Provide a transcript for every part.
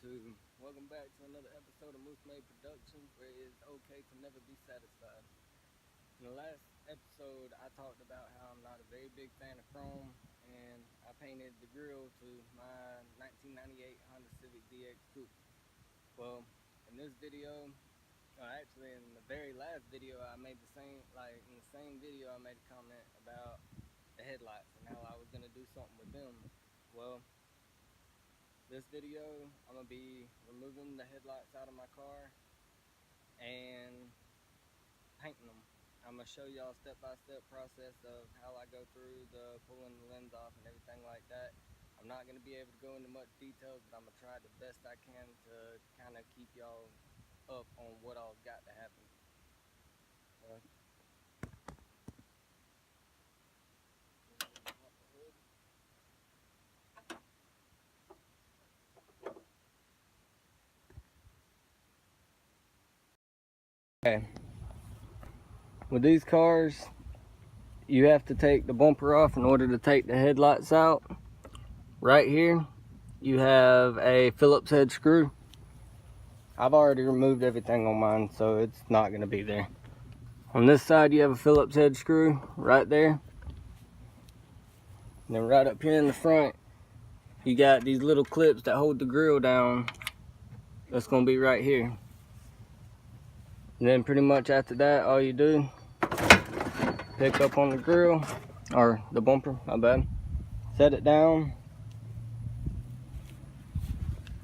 YouTube. Welcome back to another episode of Moose Made Productions, where it is okay to never be satisfied. In the last episode, I talked about how I'm not a very big fan of chrome, and I painted the grille to my 1998 Honda Civic DX Coupe. Well, in this video, actually in the very last video, I made the same, in the same video, I made a comment about the headlights and how I was going to do something with them. Well, this video, I'm going to be removing the headlights out of my car and painting them. I'm going to show y'all step-by-step process of how I go through the pulling the lens off and everything like that. I'm not going to be able to go into much details, but I'm going to try the best I can to kind of keep y'all up on what all's got to happen. Okay, with these cars, you have to take the bumper off in order to take the headlights out. Right here, you have a Phillips head screw. I've already removed everything on mine, so it's not going to be there. On this side, you have a Phillips head screw right there. And then right up here in the front, you got these little clips that hold the grill down. That's going to be right here. And then pretty much after that, all you do, pick up on the grill, or the bumper, my bad. Set it down.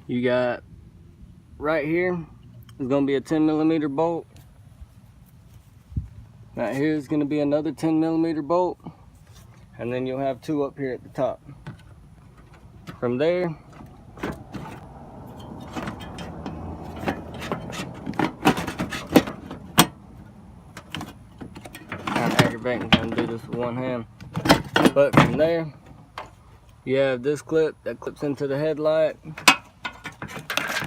You got right here is going to be a 10mm bolt. Right here is going to be another 10mm bolt. And then you'll have two up here at the top. From there, kind of aggravating trying to do this with one hand. But from there, you have this clip that clips into the headlight.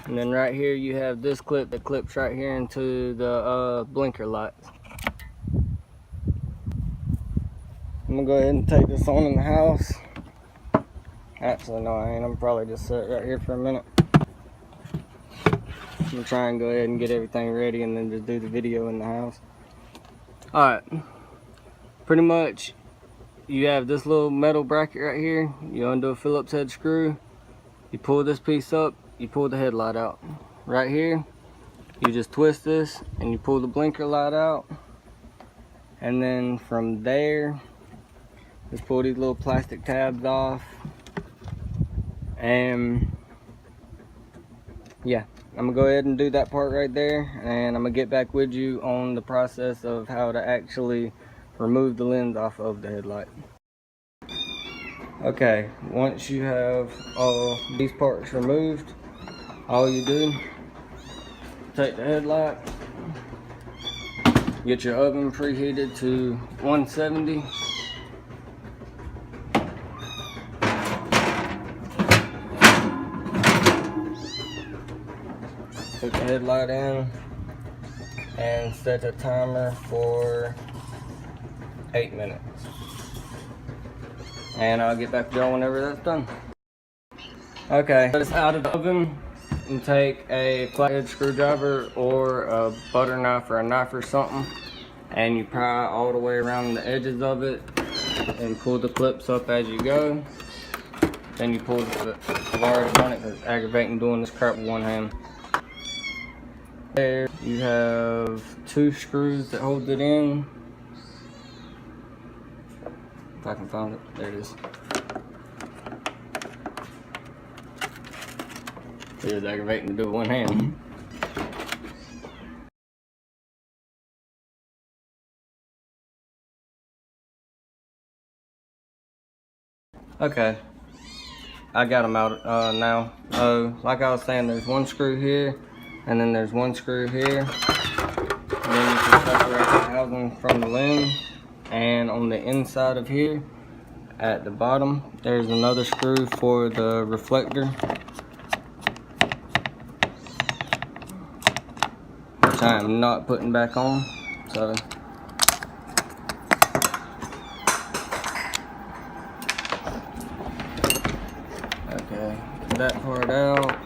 And then right here you have this clip that clips right here into the blinker lights. I'm gonna go ahead and take this on in the house. Actually, no, I ain't. I'm probably just sit right here for a minute. I'm gonna try and go ahead and get everything ready and then just do the video in the house. Alright, pretty much you have this little metal bracket right here. You undo a Phillips head screw, you pull this piece up, you pull the headlight out. Right here, you just twist this and you pull the blinker light out. And then from there, just pull these little plastic tabs off. And yeah, I'm gonna go ahead and do that part right there, and I'm gonna get back with you on the process of how to actually remove the lens off of the headlight. Okay, once you have all these parts removed, all you do, take the headlight, get your oven preheated to 170. Put the headlight in and set a timer for 8 minutes. And I'll get back to y'all whenever that's done. Okay, put this out of the oven and take a flathead screwdriver or a butter knife or a knife or something, and you pry all the way around the edges of it and pull the clips up as you go. Then you pull the clip. I've already done it because it's aggravating doing this crap with one hand. There you have two screws that hold it in. If I can find it, there it is. It is aggravating to do with one hand. Okay, I got them out now. Like I was saying, there's one screw here, and then there's one screw here. And then you can separate the housing from the lens. And on the inside of here, at the bottom, there's another screw for the reflector, which I am not putting back on. So okay, get that part out.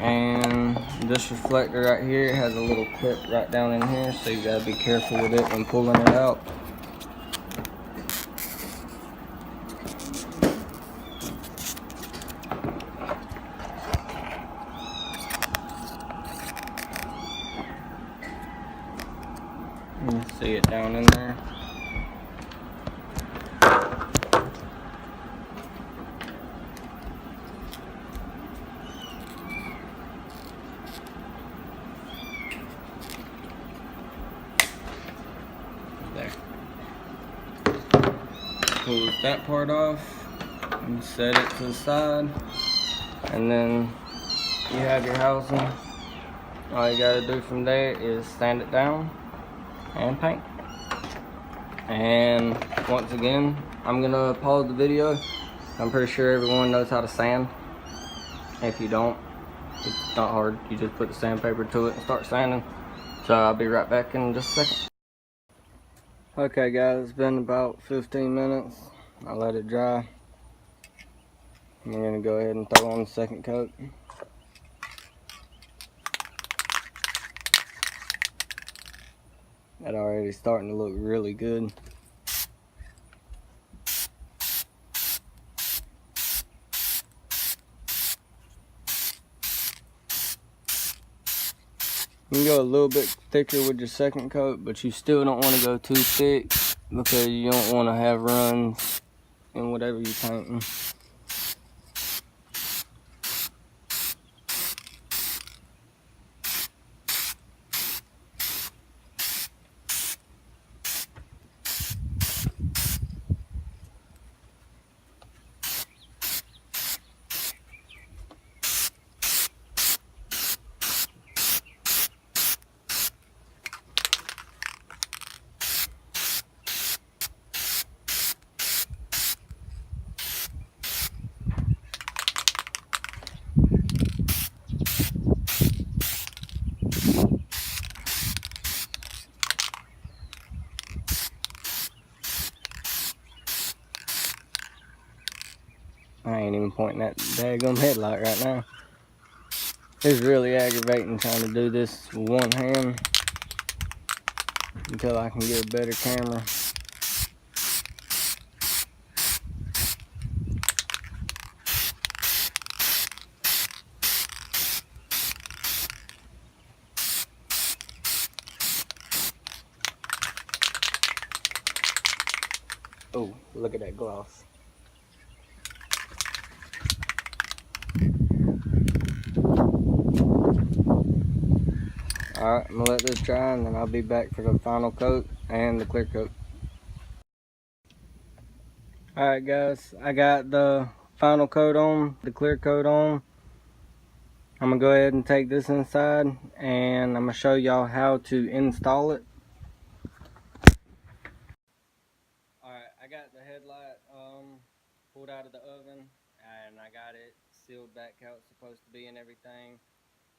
And this reflector right here has a little clip right down in here, so you gotta be careful with it when pulling it out. You can see it down in there. There. Pull that part off and set it to the side, and then you have your housing. All you gotta do from there is sand it down and paint. And once again, I'm gonna pause the video. I'm pretty sure everyone knows how to sand. If you don't, it's not hard. You just put the sandpaper to it and start sanding. So I'll be right back in just a second. Okay guys, it's been about 15 minutes. I let it dry. I'm gonna go ahead and throw on the second coat. That already starting to look really good. You can go a little bit thicker with your second coat, but you still don't want to go too thick because you don't want to have runs in whatever you're painting. I ain't even pointing at the daggum headlight right now. It's really aggravating trying to do this with one hand until I can get a better camera. Oh, look at that gloss. Alright, I'm gonna let this dry and then I'll be back for the final coat and the clear coat. Alright guys, I got the final coat on, the clear coat on. I'm gonna go ahead and take this inside and I'm gonna show y'all how to install it. Alright, I got the headlight pulled out of the oven and I got it sealed back how it's supposed to be and everything.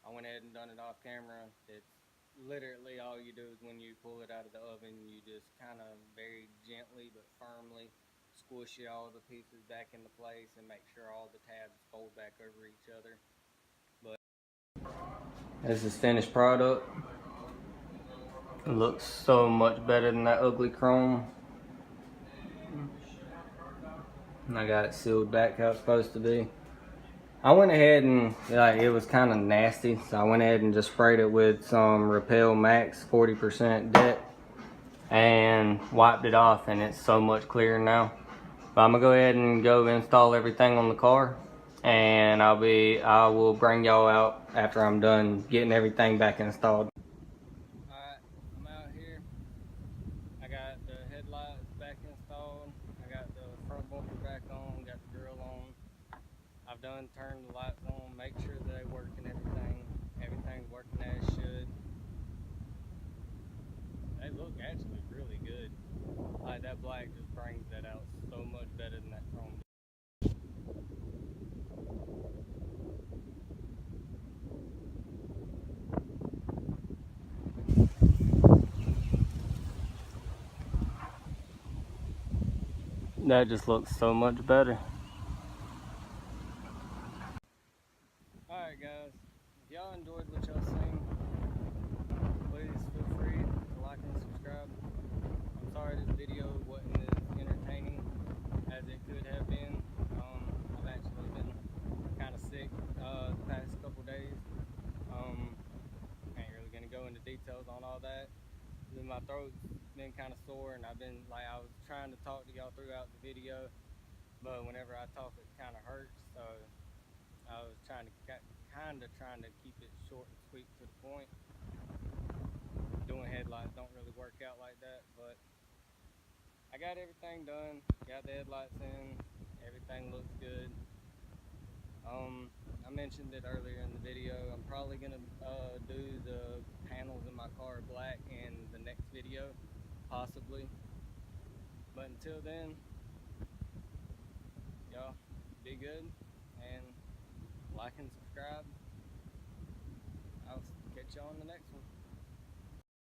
I went ahead and done it off camera. It's literally all you do is when you pull it out of the oven, you just kind of very gently but firmly squish all the pieces back into place and make sure all the tabs fold back over each other. But this is finished product. It looks so much better than that ugly chrome. And I got it sealed back how it's supposed to be. I went ahead and it was kind of nasty, so I went ahead and just sprayed it with some Repel Max 40% deck and wiped it off, and it's so much clearer now. But I'm gonna go ahead and go install everything on the car, and I will bring y'all out after I'm done getting everything back installed. Alright, I'm out here. I got the headlights back installed. I got the front bumper back on, got the grill on. I've done turned the lights on, make sure that they work and everything. Everything's working as it should. They look actually really good. Like that black just brings that out so much better than that chrome. That just looks so much better. Alright guys, If y'all enjoyed what y'all seen, please feel free to like and subscribe. I'm sorry this video wasn't as entertaining as it could have been. I've actually been kind of sick the past couple days. Ain't really gonna go into details on all that. My throat's been kind of sore, and I was trying to talk to y'all throughout the video, but whenever I talk it kind of hurts, so I was trying to keep it short and sweet to the point. Doing headlights don't really work out like that, but I got everything done, got the headlights in, everything looks good. I mentioned it earlier in the video, I'm probably gonna do the panels in my car black in the next video, possibly. But until then, y'all be good and like and subscribe. I'll catch y'all on the next one.